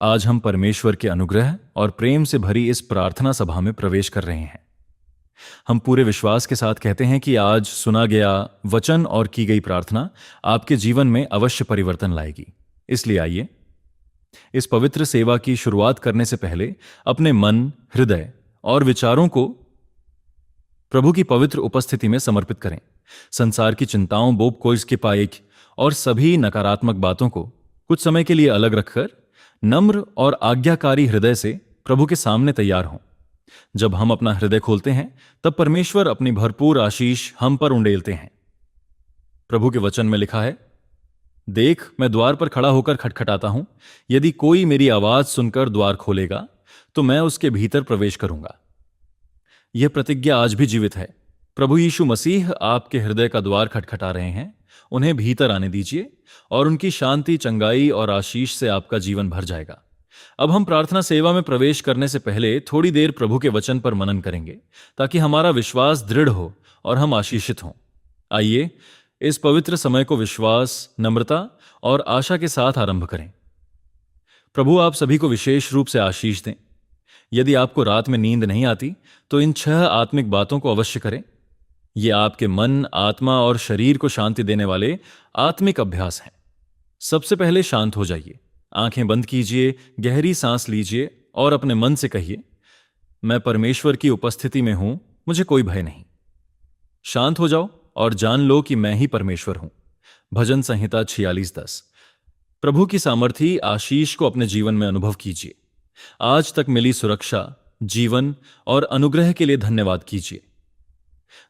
आज हम परमेश्वर के अनुग्रह और प्रेम से भरी इस प्रार्थना सभा में प्रवेश कर रहे हैं। हम पूरे विश्वास के साथ कहते हैं कि आज सुना गया वचन और की गई प्रार्थना आपके जीवन में अवश्य परिवर्तन लाएगी। इसलिए आइए, इस पवित्र सेवा की शुरुआत करने से पहले अपने मन, हृदय और विचारों को प्रभु की पवित्र उपस्थिति में समर्पित करें। संसार की चिंताओं, बोब कोइज के पाइक और सभी नकारात्मक बातों को कुछ समय के लिए अलग रखकर नम्र और आज्ञाकारी हृदय से प्रभु के सामने तैयार हों। जब हम अपना हृदय खोलते हैं, तब परमेश्वर अपनी भरपूर आशीष हम पर उंडेलते हैं। प्रभु के वचन में लिखा है, देख, मैं द्वार पर खड़ा होकर खटखटाता हूं। यदि कोई मेरी आवाज सुनकर द्वार खोलेगा, तो मैं उसके भीतर प्रवेश करूंगा। यह प्रतिज्ञा आज भी जीवित है। प्रभु यीशु मसीह आपके हृदय का द्वार खटखटा रहे हैं। उन्हें भीतर आने दीजिए और उनकी शांति, चंगाई और आशीष से आपका जीवन भर जाएगा। अब हम प्रार्थना सेवा में प्रवेश करने से पहले थोड़ी देर प्रभु के वचन पर मनन करेंगे, ताकि हमारा विश्वास दृढ़ हो और हम आशीषित हों। आइए, इस पवित्र समय को विश्वास, नम्रता और आशा के साथ आरंभ करें। प्रभु आप सभी को विशेष रूप से आशीष दें। यदि आपको रात में नींद नहीं आती, तो इन 6 आत्मिक बातों को अवश्य करें। ये आपके मन, आत्मा और शरीर को शांति देने वाले आत्मिक अभ्यास हैं। सबसे पहले शांत हो जाइए, आंखें बंद कीजिए, गहरी सांस लीजिए और अपने मन से कहिए, मैं परमेश्वर की उपस्थिति में हूं, मुझे कोई भय नहीं। शांत हो जाओ और जान लो कि मैं ही परमेश्वर हूं। भजन संहिता 46:10। प्रभु की सामर्थी आशीष को अपने जीवन में अनुभव कीजिए। आज तक मिली सुरक्षा, जीवन और अनुग्रह के लिए धन्यवाद कीजिए।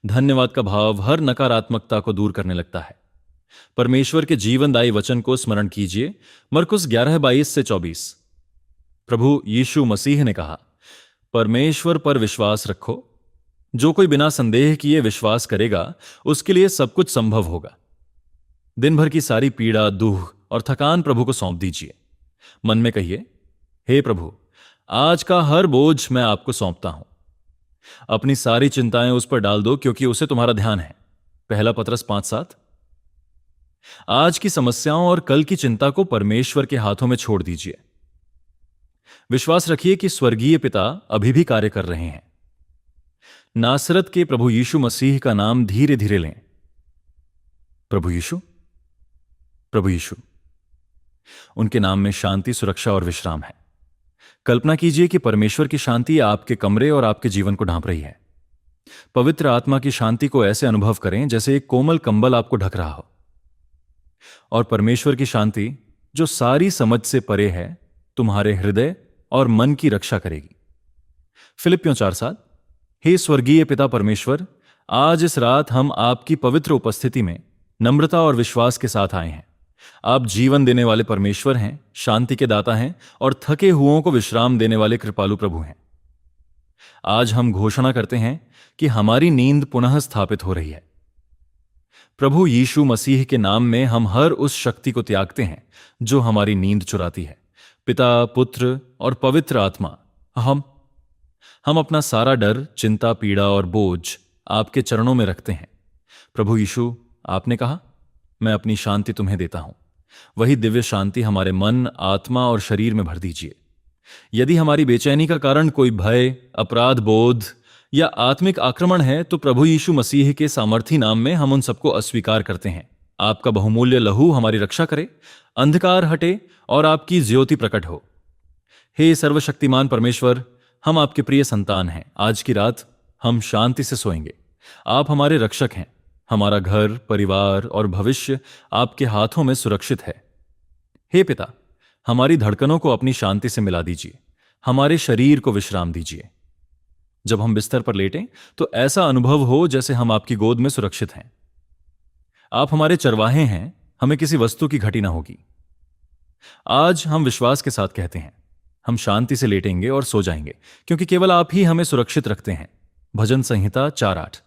धन्यवाद का भाव हर नकारात्मकता को दूर करने लगता है। परमेश्वर के जीवनदायी वचन को स्मरण कीजिए। मरकुस 11:22-24। प्रभु यीशु मसीह ने कहा, परमेश्वर पर विश्वास रखो। जो कोई बिना संदेह किए विश्वास करेगा, उसके लिए सब कुछ संभव होगा। दिन भर की सारी पीड़ा, दुख और थकान प्रभु को सौंप दीजिए। मन में कहिए, हे प्रभु, आज का हर बोझ मैं आपको सौंपता हूं। अपनी सारी चिंताएं उस पर डाल दो, क्योंकि उसे तुम्हारा ध्यान है। पहला पतरस 5:7। आज की समस्याओं और कल की चिंता को परमेश्वर के हाथों में छोड़ दीजिए। विश्वास रखिए कि स्वर्गीय पिता अभी भी कार्य कर रहे हैं। नासरत के प्रभु यीशु मसीह का नाम धीरे धीरे लें। प्रभु यीशु, प्रभु यीशु। उनके नाम में शांति, सुरक्षा और विश्राम है। कल्पना कीजिए कि परमेश्वर की शांति आपके कमरे और आपके जीवन को ढांप रही है। पवित्र आत्मा की शांति को ऐसे अनुभव करें जैसे एक कोमल कंबल आपको ढक रहा हो। और परमेश्वर की शांति, जो सारी समझ से परे है, तुम्हारे हृदय और मन की रक्षा करेगी। फिलिप्पियों 4:7। हे स्वर्गीय पिता परमेश्वर, आज इस रात हम आपकी पवित्र उपस्थिति में नम्रता और विश्वास के साथ आए हैं। आप जीवन देने वाले परमेश्वर हैं, शांति के दाता हैं और थके हुओं को विश्राम देने वाले कृपालु प्रभु हैं। आज हम घोषणा करते हैं कि हमारी नींद पुनः स्थापित हो रही है। प्रभु यीशु मसीह के नाम में हम हर उस शक्ति को त्यागते हैं जो हमारी नींद चुराती है। पिता, पुत्र और पवित्र आत्मा, हम अपना सारा डर, चिंता, पीड़ा और बोझ आपके चरणों में रखते हैं। प्रभु यीशु, आपने कहा, मैं अपनी शांति तुम्हें देता हूं। वही दिव्य शांति हमारे मन, आत्मा और शरीर में भर दीजिए। यदि हमारी बेचैनी का कारण कोई भय, अपराध बोध या आत्मिक आक्रमण है, तो प्रभु यीशु मसीह के सामर्थी नाम में हम उन सबको अस्वीकार करते हैं। आपका बहुमूल्य लहू हमारी रक्षा करे, अंधकार हटे और आपकी ज्योति प्रकट हो। हे सर्वशक्तिमान परमेश्वर, हम आपके प्रिय संतान हैं। आज की रात हम शांति से सोएंगे। आप हमारे रक्षक हैं। हमारा घर, परिवार और भविष्य आपके हाथों में सुरक्षित है। हे पिता, हमारी धड़कनों को अपनी शांति से मिला दीजिए। हमारे शरीर को विश्राम दीजिए। जब हम बिस्तर पर लेटें, तो ऐसा अनुभव हो जैसे हम आपकी गोद में सुरक्षित हैं। आप हमारे चरवाहे हैं, हमें किसी वस्तु की घटी ना होगी। आज हम विश्वास के साथ कहते हैं, हम शांति से लेटेंगे और सो जाएंगे, क्योंकि केवल आप ही हमें सुरक्षित रखते हैं। भजन संहिता 4:8।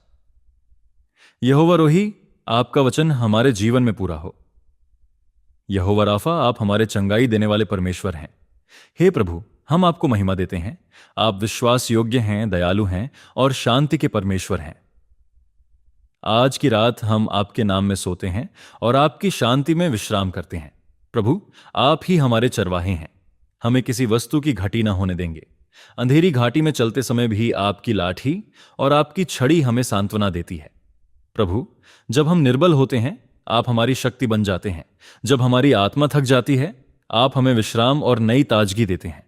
यहोवा रोही, आपका वचन हमारे जीवन में पूरा हो। यहोवा राफा, आप हमारे चंगाई देने वाले परमेश्वर हैं। हे प्रभु, हम आपको महिमा देते हैं। आप विश्वास योग्य हैं, दयालु हैं और शांति के परमेश्वर हैं। आज की रात हम आपके नाम में सोते हैं और आपकी शांति में विश्राम करते हैं। प्रभु, आप ही हमारे चरवाहे हैं। हमें किसी वस्तु की घटी न होने देंगे। अंधेरी घाटी में चलते समय भी आपकी लाठी और आपकी छड़ी हमें सांत्वना देती है। प्रभु, जब हम निर्बल होते हैं, आप हमारी शक्ति बन जाते हैं। जब हमारी आत्मा थक जाती है, आप हमें विश्राम और नई ताजगी देते हैं।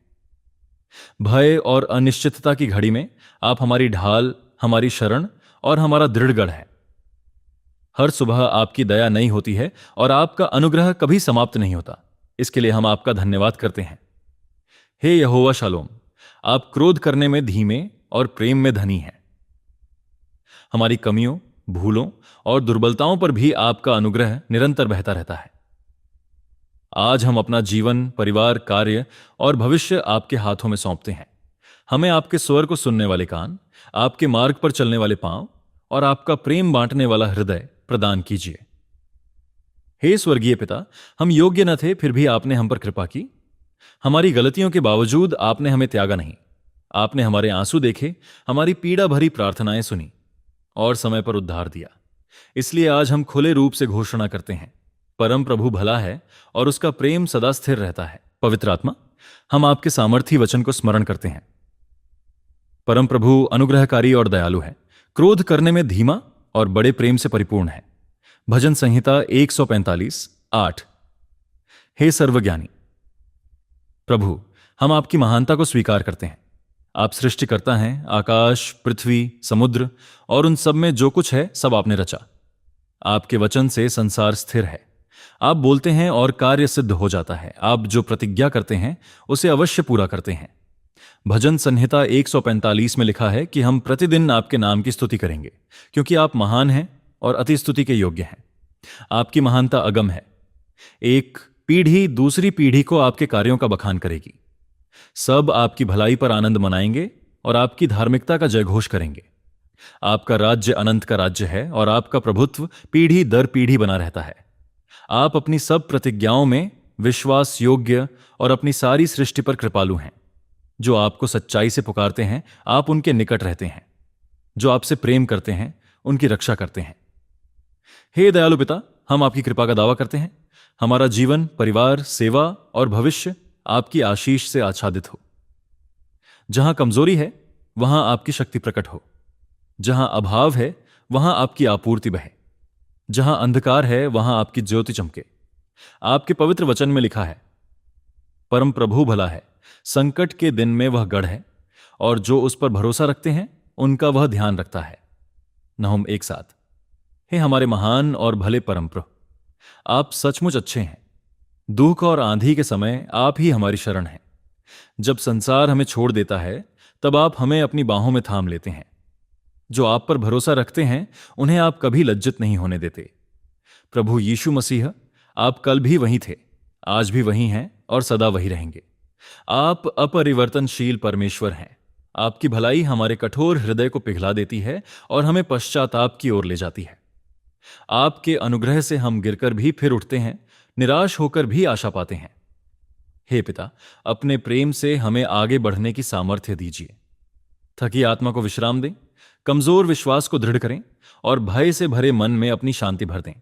भय और अनिश्चितता की घड़ी में आप हमारी ढाल, हमारी शरण और हमारा दृढ़गढ़ है। हर सुबह आपकी दया नई होती है और आपका अनुग्रह कभी समाप्त नहीं होता। इसके लिए हम आपका धन्यवाद करते हैं। हे यहोवा शालोम, आप क्रोध करने में धीमे और प्रेम में धनी हैं। हमारी कमियों, भूलों और दुर्बलताओं पर भी आपका अनुग्रह निरंतर बहता रहता है। आज हम अपना जीवन, परिवार, कार्य और भविष्य आपके हाथों में सौंपते हैं। हमें आपके स्वर को सुनने वाले कान, आपके मार्ग पर चलने वाले पांव और आपका प्रेम बांटने वाला हृदय प्रदान कीजिए। हे स्वर्गीय पिता, हम योग्य न थे, फिर भी आपने हम पर कृपा की। हमारी गलतियों के बावजूद आपने हमें त्यागा नहीं। आपने हमारे आंसू देखे, हमारी पीड़ा भरी प्रार्थनाएं सुनी और समय पर उद्धार दिया। इसलिए आज हम खुले रूप से घोषणा करते हैं, परम प्रभु भला है और उसका प्रेम सदा स्थिर रहता है। पवित्र आत्मा, हम आपके सामर्थी वचन को स्मरण करते हैं। परम प्रभु अनुग्रहकारी और दयालु है, क्रोध करने में धीमा और बड़े प्रेम से परिपूर्ण है। भजन संहिता 145:8। हे सर्वज्ञानी प्रभु, हम आपकी महानता को स्वीकार करते हैं। आप सृष्टिकर्ता हैं। आकाश, पृथ्वी, समुद्र और उन सब में जो कुछ है, सब आपने रचा। आपके वचन से संसार स्थिर है। आप बोलते हैं और कार्य सिद्ध हो जाता है। आप जो प्रतिज्ञा करते हैं उसे अवश्य पूरा करते हैं। भजन संहिता 145 में लिखा है कि हम प्रतिदिन आपके नाम की स्तुति करेंगे, क्योंकि आप महान हैं और अति स्तुति के योग्य हैं। आपकी महानता अगम है। एक पीढ़ी दूसरी पीढ़ी को आपके कार्यों का बखान करेगी। सब आपकी भलाई पर आनंद मनाएंगे और आपकी धार्मिकता का जयघोष करेंगे। आपका राज्य अनंत का राज्य है और आपका प्रभुत्व पीढ़ी दर पीढ़ी बना रहता है। आप अपनी सब प्रतिज्ञाओं में विश्वास योग्य और अपनी सारी सृष्टि पर कृपालु हैं। जो आपको सच्चाई से पुकारते हैं, आप उनके निकट रहते हैं। जो आपसे प्रेम करते हैं, उनकी रक्षा करते हैं। हे दयालु पिता, हम आपकी कृपा का दावा करते हैं। हमारा जीवन, परिवार, सेवा और भविष्य आपकी आशीष से आच्छादित हो। जहां कमजोरी है, वहां आपकी शक्ति प्रकट हो। जहां अभाव है, वहां आपकी आपूर्ति बहे। जहां अंधकार है, वहां आपकी ज्योति चमके। आपके पवित्र वचन में लिखा है, परम प्रभु भला है, संकट के दिन में वह गढ़ है और जो उस पर भरोसा रखते हैं उनका वह ध्यान रखता है। नहूम 1:7। हे हमारे महान और भले परम प्रभु, आप सचमुच अच्छे हैं। दुख और आंधी के समय आप ही हमारी शरण हैं। जब संसार हमें छोड़ देता है, तब आप हमें अपनी बाहों में थाम लेते हैं। जो आप पर भरोसा रखते हैं, उन्हें आप कभी लज्जित नहीं होने देते। प्रभु यीशु मसीह, आप कल भी वहीं थे, आज भी वहीं हैं और सदा वही रहेंगे। आप अपरिवर्तनशील परमेश्वर हैं। आपकी भलाई हमारे कठोर हृदय को पिघला देती है और हमें पश्चाताप की ओर ले जाती है। आपके अनुग्रह से हम गिरकर भी फिर उठते हैं, निराश होकर भी आशा पाते हैं। हे पिता, अपने प्रेम से हमें आगे बढ़ने की सामर्थ्य दीजिए। थकी आत्मा को विश्राम दें, कमजोर विश्वास को दृढ़ करें और भय से भरे मन में अपनी शांति भर दें।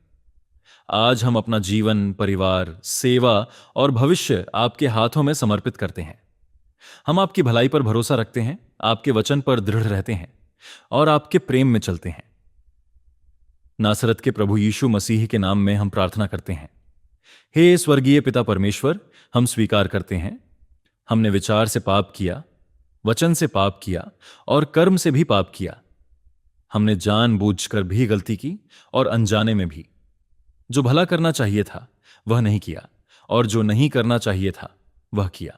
आज हम अपना जीवन, परिवार, सेवा और भविष्य आपके हाथों में समर्पित करते हैं। हम आपकी भलाई पर भरोसा रखते हैं, आपके वचन पर दृढ़ रहते हैं और आपके प्रेम में चलते हैं। नासरत के प्रभु यीशु मसीह के नाम में हम प्रार्थना करते हैं। हे स्वर्गीय पिता परमेश्वर, हम स्वीकार करते हैं, हमने विचार से पाप किया, वचन से पाप किया और कर्म से भी पाप किया। हमने जानबूझकर भी गलती की और अनजाने में भी। जो भला करना चाहिए था वह नहीं किया और जो नहीं करना चाहिए था वह किया।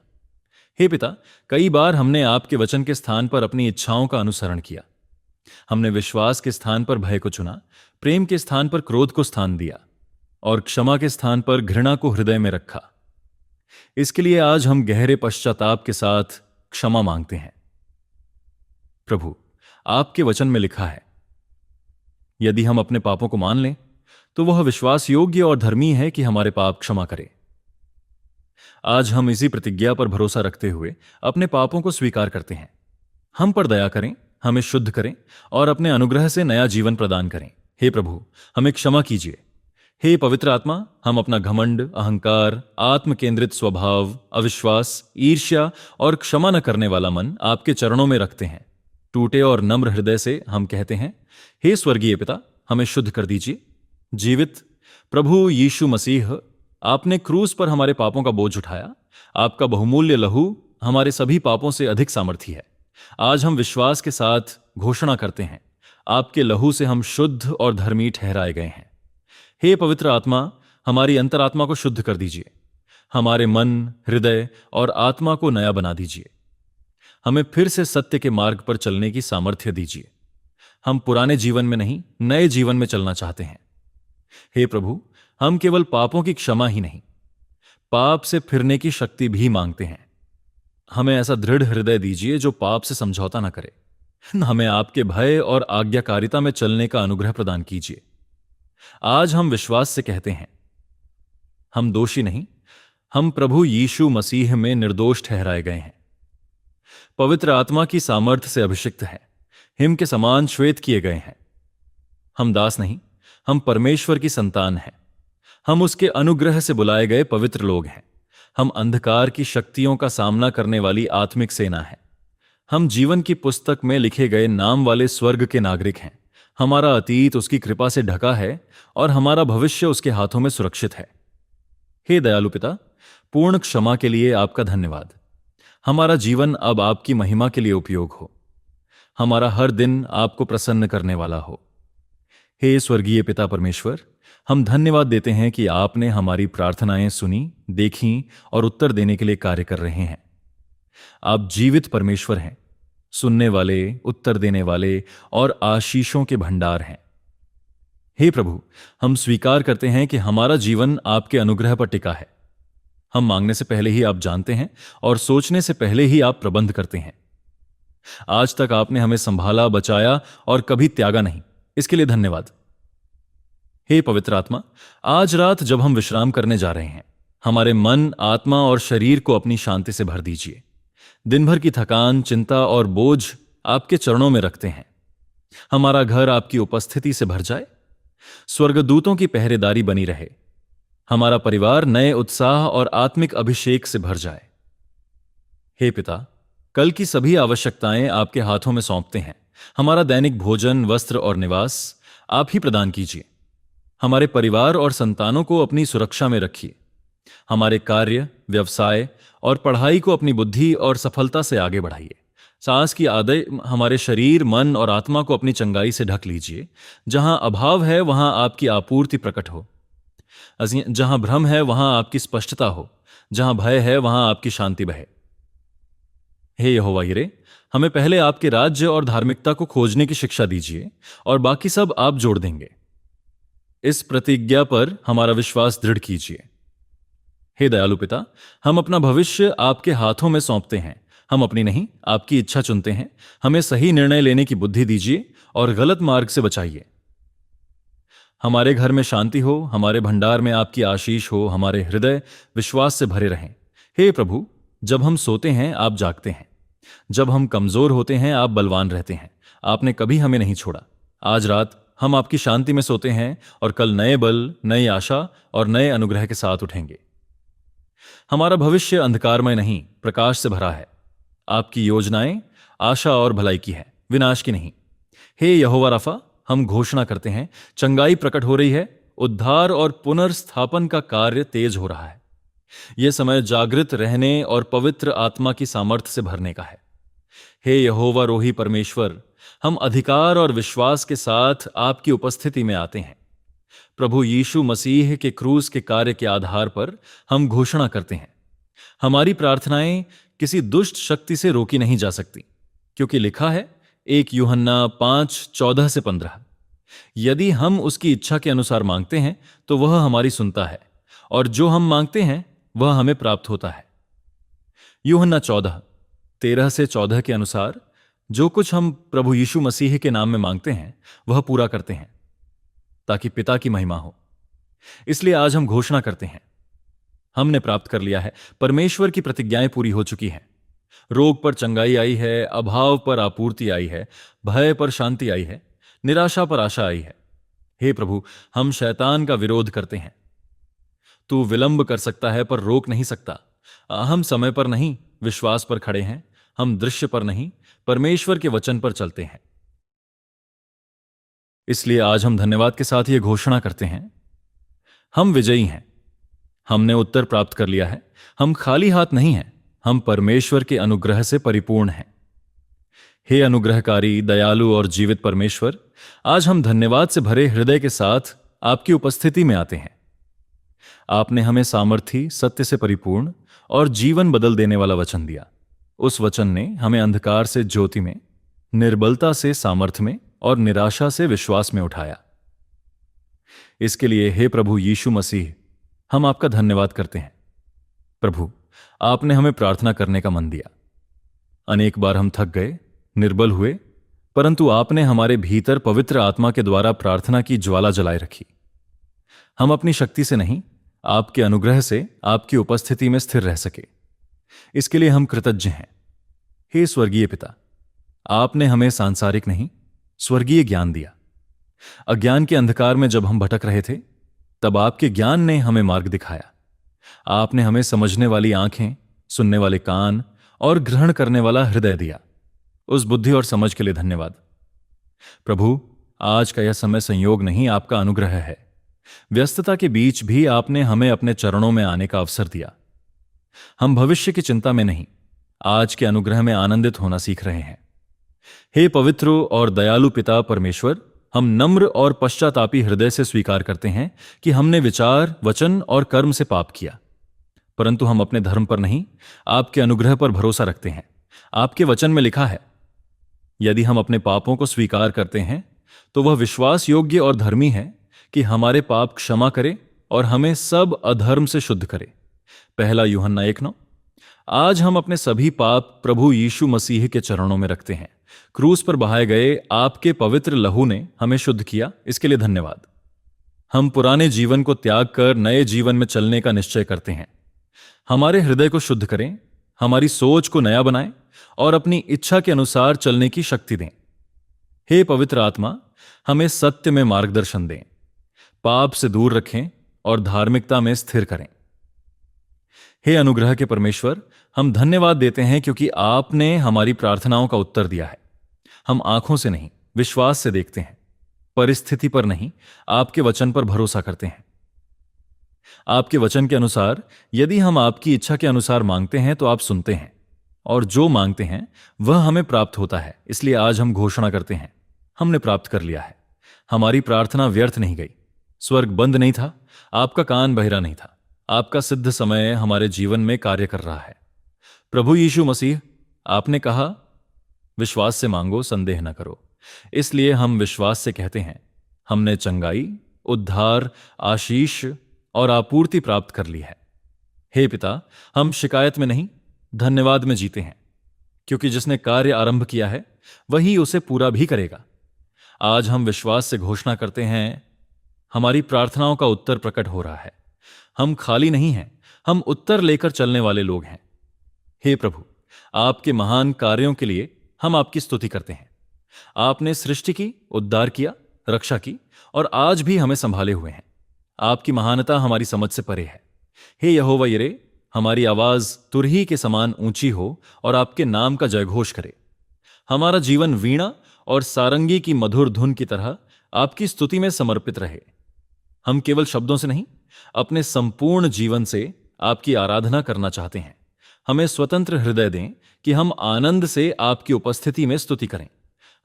हे पिता, कई बार हमने आपके वचन के स्थान पर अपनी इच्छाओं का अनुसरण किया। हमने विश्वास के स्थान पर भय को चुना, प्रेम के स्थान पर क्रोध को स्थान दिया और क्षमा के स्थान पर घृणा को हृदय में रखा। इसके लिए आज हम गहरे पश्चाताप के साथ क्षमा मांगते हैं। प्रभु, आपके वचन में लिखा है, यदि हम अपने पापों को मान लें तो वह विश्वास योग्य और धर्मी है कि हमारे पाप क्षमा करे। आज हम इसी प्रतिज्ञा पर भरोसा रखते हुए अपने पापों को स्वीकार करते हैं। हम पर दया करें, हमें शुद्ध करें और अपने अनुग्रह से नया जीवन प्रदान करें। हे प्रभु, हमें क्षमा कीजिए। हे पवित्र आत्मा, हम अपना घमंड, अहंकार, आत्म केंद्रित स्वभाव, अविश्वास, ईर्ष्या और क्षमा न करने वाला मन आपके चरणों में रखते हैं। टूटे और नम्र हृदय से हम कहते हैं, हे स्वर्गीय पिता, हमें शुद्ध कर दीजिए। जीवित प्रभु यीशु मसीह, आपने क्रूस पर हमारे पापों का बोझ उठाया। आपका बहुमूल्य लहू हमारे सभी पापों से अधिक सामर्थी है। आज हम विश्वास के साथ घोषणा करते हैं, आपके लहू से हम शुद्ध और धर्मी ठहराए गए हैं। हे पवित्र आत्मा, हमारी अंतरात्मा को शुद्ध कर दीजिए। हमारे मन, हृदय और आत्मा को नया बना दीजिए। हमें फिर से सत्य के मार्ग पर चलने की सामर्थ्य दीजिए। हम पुराने जीवन में नहीं, नए जीवन में चलना चाहते हैं। हे प्रभु, हम केवल पापों की क्षमा ही नहीं, पाप से फिरने की शक्ति भी मांगते हैं। हमें ऐसा दृढ़ हृदय दीजिए जो पाप से समझौता न करे। हमें आपके भय और आज्ञाकारिता में चलने का अनुग्रह प्रदान कीजिए। आज हम विश्वास से कहते हैं, हम दोषी नहीं, हम प्रभु यीशु मसीह में निर्दोष ठहराए गए हैं। पवित्र आत्मा की सामर्थ्य से अभिषिक्त है, हिम के समान श्वेत किए गए हैं। हम दास नहीं, हम परमेश्वर की संतान हैं। हम उसके अनुग्रह से बुलाए गए पवित्र लोग हैं। हम अंधकार की शक्तियों का सामना करने वाली आत्मिक सेना है। हम जीवन की पुस्तक में लिखे गए नाम वाले स्वर्ग के नागरिक हैं। हमारा अतीत उसकी कृपा से ढका है और हमारा भविष्य उसके हाथों में सुरक्षित है। हे दयालु पिता, पूर्ण क्षमा के लिए आपका धन्यवाद। हमारा जीवन अब आपकी महिमा के लिए उपयोग हो। हमारा हर दिन आपको प्रसन्न करने वाला हो। हे स्वर्गीय पिता परमेश्वर, हम धन्यवाद देते हैं कि आपने हमारी प्रार्थनाएं सुनी, देखी और उत्तर देने के लिए कार्य कर रहे हैं। आप जीवित परमेश्वर हैं, सुनने वाले, उत्तर देने वाले और आशीषों के भंडार हैं। हे प्रभु, हम स्वीकार करते हैं कि हमारा जीवन आपके अनुग्रह पर टिका है। हम मांगने से पहले ही आप जानते हैं और सोचने से पहले ही आप प्रबंध करते हैं। आज तक आपने हमें संभाला, बचाया और कभी त्यागा नहीं, इसके लिए धन्यवाद। हे पवित्र आत्मा, आज रात जब हम विश्राम करने जा रहे हैं, हमारे मन, आत्मा और शरीर को अपनी शांति से भर दीजिए। दिन भर की थकान, चिंता और बोझ आपके चरणों में रखते हैं। हमारा घर आपकी उपस्थिति से भर जाए। स्वर्गदूतों की पहरेदारी बनी रहे। हमारा परिवार नए उत्साह और आत्मिक अभिषेक से भर जाए। हे पिता, कल की सभी आवश्यकताएं आपके हाथों में सौंपते हैं। हमारा दैनिक भोजन, वस्त्र और निवास आप ही प्रदान कीजिए। हमारे परिवार और संतानों को अपनी सुरक्षा में रखिए। हमारे कार्य, व्यवसाय और पढ़ाई को अपनी बुद्धि और सफलता से आगे बढ़ाइए। सांस की आदय हमारे शरीर, मन और आत्मा को अपनी चंगाई से ढक लीजिए। जहां अभाव है वहां आपकी आपूर्ति प्रकट हो। जहां भ्रम है वहां आपकी स्पष्टता हो। जहां भय है वहां आपकी शांति बहे। हे यहोवा यिरे, हमें पहले आपके राज्य और धार्मिकता को खोजने की शिक्षा दीजिए और बाकी सब आप जोड़ देंगे। इस प्रतिज्ञा पर हमारा विश्वास दृढ़ कीजिए। हे दयालु पिता, हम अपना भविष्य आपके हाथों में सौंपते हैं। हम अपनी नहीं, आपकी इच्छा चुनते हैं। हमें सही निर्णय लेने की बुद्धि दीजिए और गलत मार्ग से बचाइए। हमारे घर में शांति हो, हमारे भंडार में आपकी आशीष हो, हमारे हृदय विश्वास से भरे रहें। हे प्रभु, जब हम सोते हैं आप जागते हैं, जब हम कमजोर होते हैं आप बलवान रहते हैं। आपने कभी हमें नहीं छोड़ा। आज रात हम आपकी शांति में सोते हैं और कल नए बल, नई आशा और नए अनुग्रह के साथ उठेंगे। हमारा भविष्य अंधकारमय नहीं, प्रकाश से भरा है। आपकी योजनाएं आशा और भलाई की है, विनाश की नहीं। हे यहोवा रफा, हम घोषणा करते हैं, चंगाई प्रकट हो रही है। उद्धार और पुनर्स्थापन का कार्य तेज हो रहा है। यह समय जागृत रहने और पवित्र आत्मा की सामर्थ्य से भरने का है। हे यहोवा रोही परमेश्वर, हम अधिकार और विश्वास के साथ आपकी उपस्थिति में आते हैं। प्रभु यीशु मसीह के क्रूस के कार्य के आधार पर हम घोषणा करते हैं, हमारी प्रार्थनाएं किसी दुष्ट शक्ति से रोकी नहीं जा सकती, क्योंकि लिखा है 1 यूहन्ना 5:14-15, यदि हम उसकी इच्छा के अनुसार मांगते हैं तो वह हमारी सुनता है, और जो हम मांगते हैं वह हमें प्राप्त होता है। यूहन्ना 14:13-14 के अनुसार जो कुछ हम प्रभु यीशु मसीह के नाम में मांगते हैं वह पूरा करते हैं, ताकि पिता की महिमा हो। इसलिए आज हम घोषणा करते हैं, हमने प्राप्त कर लिया है। परमेश्वर की प्रतिज्ञाएं पूरी हो चुकी हैं। रोग पर चंगाई आई है, अभाव पर आपूर्ति आई है, भय पर शांति आई है, निराशा पर आशा आई है। हे प्रभु, हम शैतान का विरोध करते हैं। तू विलंब कर सकता है पर रोक नहीं सकता। हम समय पर नहीं, विश्वास पर खड़े हैं। हम दृश्य पर नहीं, परमेश्वर के वचन पर चलते हैं। इसलिए आज हम धन्यवाद के साथ यह घोषणा करते हैं, हम विजयी हैं। हमने उत्तर प्राप्त कर लिया है। हम खाली हाथ नहीं हैं, हम परमेश्वर के अनुग्रह से परिपूर्ण हैं। हे अनुग्रहकारी, दयालु और जीवित परमेश्वर, आज हम धन्यवाद से भरे हृदय के साथ आपकी उपस्थिति में आते हैं। आपने हमें सामर्थी, सत्य से परिपूर्ण और जीवन बदल देने वाला वचन दिया। उस वचन ने हमें अंधकार से ज्योति में, निर्बलता से सामर्थ्य में और निराशा से विश्वास में उठाया। इसके लिए हे प्रभु यीशु मसीह, हम आपका धन्यवाद करते हैं। प्रभु, आपने हमें प्रार्थना करने का मन दिया। अनेक बार हम थक गए, निर्बल हुए, परंतु आपने हमारे भीतर पवित्र आत्मा के द्वारा प्रार्थना की ज्वाला जलाए रखी। हम अपनी शक्ति से नहीं, आपके अनुग्रह से आपकी उपस्थिति में स्थिर रह सके। इसके लिए हम कृतज्ञ हैं। हे स्वर्गीय पिता, आपने हमें सांसारिक नहीं, स्वर्गीय ज्ञान दिया। अज्ञान के अंधकार में जब हम भटक रहे थे, तब आपके ज्ञान ने हमें मार्ग दिखाया। आपने हमें समझने वाली आंखें, सुनने वाले कान और ग्रहण करने वाला हृदय दिया। उस बुद्धि और समझ के लिए धन्यवाद। प्रभु, आज का यह समय संयोग नहीं, आपका अनुग्रह है। व्यस्तता के बीच भी आपने हमें अपने चरणों में आने का अवसर दिया। हम भविष्य की चिंता में नहीं, आज के अनुग्रह में आनंदित होना सीख रहे हैं। हे पवित्र और दयालु पिता परमेश्वर, हम नम्र और पश्चातापी हृदय से स्वीकार करते हैं कि हमने विचार, वचन और कर्म से पाप किया, परंतु हम अपने धर्म पर नहीं, आपके अनुग्रह पर भरोसा रखते हैं। आपके वचन में लिखा है, यदि हम अपने पापों को स्वीकार करते हैं तो वह विश्वास योग्य और धर्मी है कि हमारे पाप क्षमा करे और हमें सब अधर्म से शुद्ध करे। पहला यूहन्ना 1:9। आज हम अपने सभी पाप प्रभु यीशु मसीह के चरणों में रखते हैं। क्रूस पर बहाए गए आपके पवित्र लहू ने हमें शुद्ध किया, इसके लिए धन्यवाद। हम पुराने जीवन को त्याग कर नए जीवन में चलने का निश्चय करते हैं। हमारे हृदय को शुद्ध करें, हमारी सोच को नया बनाएं और अपनी इच्छा के अनुसार चलने की शक्ति दें। हे पवित्र आत्मा, हमें सत्य में मार्गदर्शन दें, पाप से दूर रखें और धार्मिकता में स्थिर करें। हे अनुग्रह के परमेश्वर, हम धन्यवाद देते हैं क्योंकि आपने हमारी प्रार्थनाओं का उत्तर दिया है। हम आंखों से नहीं, विश्वास से देखते हैं, परिस्थिति पर नहीं, आपके वचन पर भरोसा करते हैं। आपके वचन के अनुसार यदि हम आपकी इच्छा के अनुसार मांगते हैं तो आप सुनते हैं, और जो मांगते हैं वह हमें प्राप्त होता है। इसलिए आज हम घोषणा करते हैं, हमने प्राप्त कर लिया है। हमारी प्रार्थना व्यर्थ नहीं गई। स्वर्ग बंद नहीं था, आपका कान बहिरा नहीं था। आपका सिद्ध समय हमारे जीवन में कार्य कर रहा है। प्रभु यीशु मसीह, आपने कहा, विश्वास से मांगो, संदेह न करो। इसलिए हम विश्वास से कहते हैं, हमने चंगाई, उद्धार, आशीष और आपूर्ति प्राप्त कर ली है। हे पिता, हम शिकायत में नहीं, धन्यवाद में जीते हैं, क्योंकि जिसने कार्य आरंभ किया है वही उसे पूरा भी करेगा। आज हम विश्वास से घोषणा करते हैं, हमारी प्रार्थनाओं का उत्तर प्रकट हो रहा है। हम खाली नहीं हैं, हम उत्तर लेकर चलने वाले लोग हैं। हे प्रभु, आपके महान कार्यों के लिए हम आपकी स्तुति करते हैं। आपने सृष्टि की, उद्धार किया, रक्षा की और आज भी हमें संभाले हुए हैं। आपकी महानता हमारी समझ से परे है। हे यहोवा यिरे, हमारी आवाज तुरही के समान ऊंची हो और आपके नाम का जयघोष करे। हमारा जीवन वीणा और सारंगी की मधुर धुन की तरह आपकी स्तुति में समर्पित रहे। हम केवल शब्दों से नहीं, अपने संपूर्ण जीवन से आपकी आराधना करना चाहते हैं। हमें स्वतंत्र हृदय दें कि हम आनंद से आपकी उपस्थिति में स्तुति करें।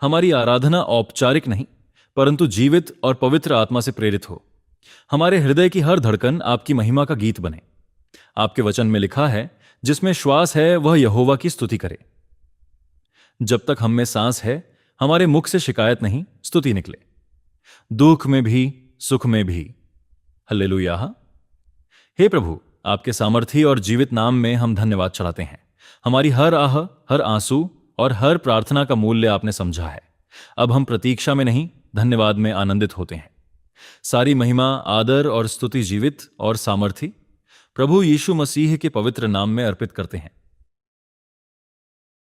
हमारी आराधना औपचारिक नहीं, परंतु जीवित और पवित्र आत्मा से प्रेरित हो। हमारे हृदय की हर धड़कन आपकी महिमा का गीत बने। आपके वचन में लिखा है, जिसमें श्वास है वह यहोवा की स्तुति करे। जब तक हम में सांस है, हमारे मुख से शिकायत नहीं, स्तुति निकले, दुख में भी, सुख में भी। हल्लेलुया। हे प्रभु, आपके सामर्थी और जीवित नाम में हम धन्यवाद चढ़ाते हैं। हमारी हर आह, हर आंसू और हर प्रार्थना का मूल्य आपने समझा है। अब हम प्रतीक्षा में नहीं, धन्यवाद में आनंदित होते हैं। सारी महिमा, आदर और स्तुति जीवित और सामर्थी प्रभु यीशु मसीह के पवित्र नाम में अर्पित करते हैं।